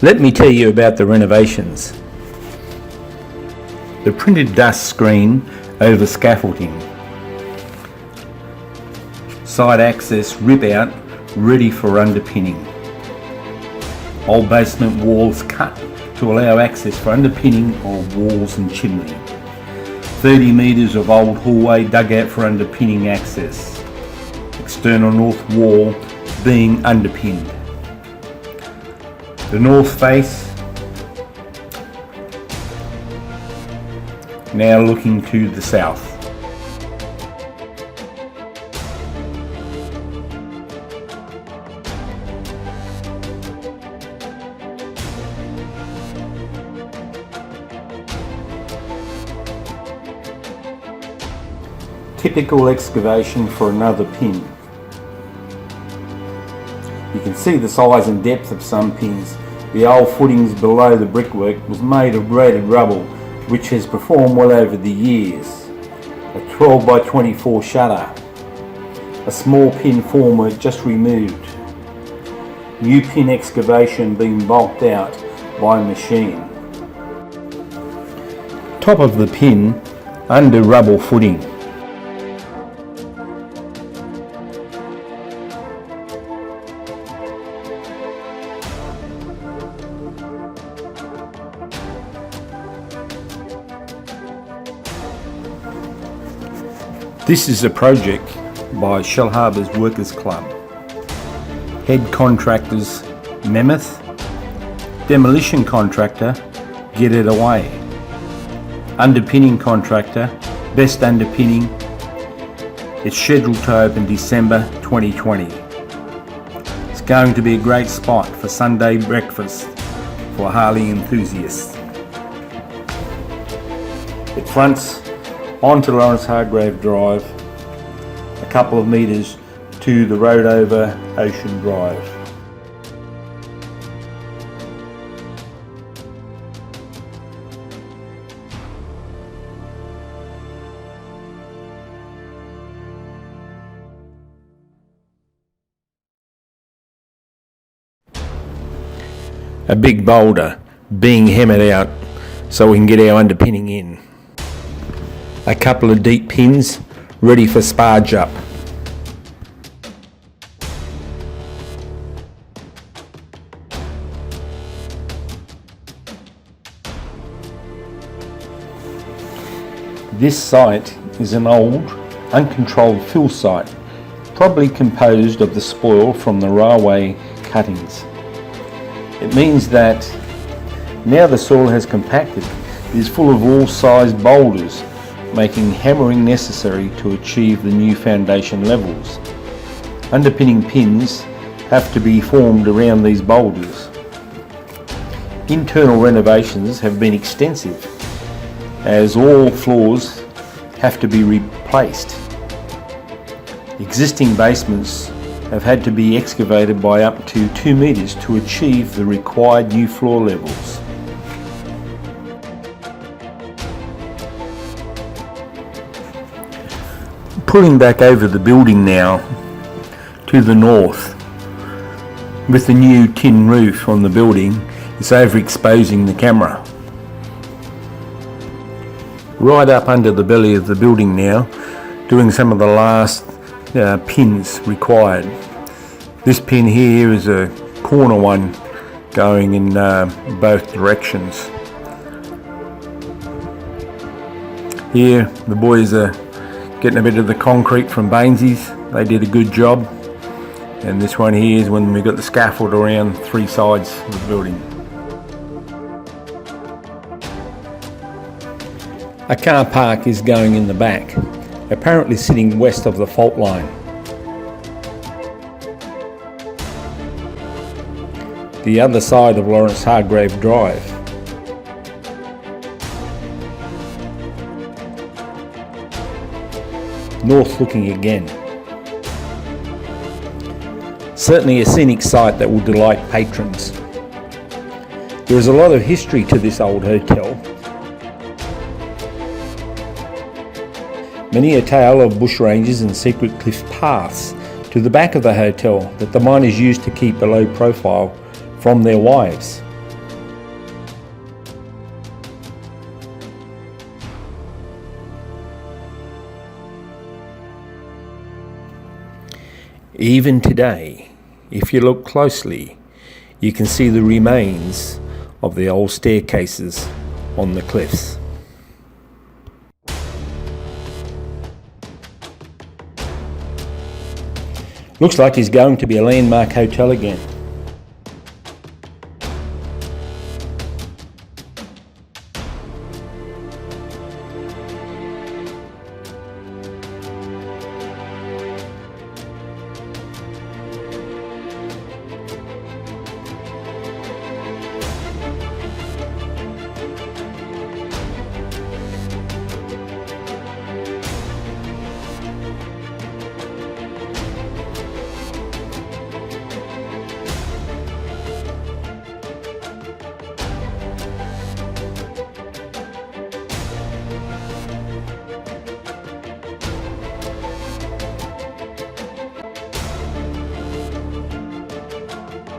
Let me tell you about the renovations. The printed dust screen over scaffolding. Side access rip out ready for underpinning. Old basement walls cut to allow access for underpinning of walls and chimney. 30 metres of old hallway dug out for underpinning access. External north wall being underpinned. The north face now looking to the south. Typical excavation for another pin. You can see the size and depth of some pins. The old footings below the brickwork was made of graded rubble, which has performed well over the years. A 12 by 24 shutter. A small pin former just removed. New pin excavation being bulked out by machine. Top of the pin under rubble footing. This is a project by Shell Harbour's Workers Club. Head contractors Mammoth, demolition contractor Get It Away, underpinning contractor Best Underpinning. It's scheduled to open December 2020. It's going to be a great spot for Sunday breakfast for Harley enthusiasts. It fronts onto Lawrence Hargrave Drive, a couple of metres to the road over Ocean Drive. A big boulder being hammered out so we can get our underpinning in. A couple of deep pins ready for sparge up. This site is an old, uncontrolled fill site, probably composed of the spoil from the railway cuttings. It means that now the soil has compacted, it is full of all sized boulders, making hammering necessary to achieve the new foundation levels. Underpinning pins have to be formed around these boulders. Internal renovations have been extensive, as all floors have to be replaced. Existing basements have had to be excavated by up to 2 metres to achieve the required new floor levels. Pulling back over the building now to the north, with the new tin roof on the building, it's overexposing the camera. Right up under the belly of the building now, doing some of the last pins required. This pin here is a corner one going in both directions. Here the boys are getting a bit of the concrete from Bainsey's. They did a good job. And this one here is when we got the scaffold around 3 sides of the building. A car park is going in the back, apparently sitting west of the fault line. The other side of Lawrence Hargrave Drive. North looking again. Certainly a scenic sight that will delight patrons. There is a lot of history to this old hotel. Many a tale of bushrangers and secret cliff paths to the back of the hotel that the miners used to keep a low profile from their wives. Even today, if you look closely, you can see the remains of the old staircases on the cliffs. Looks like it's going to be a landmark hotel again.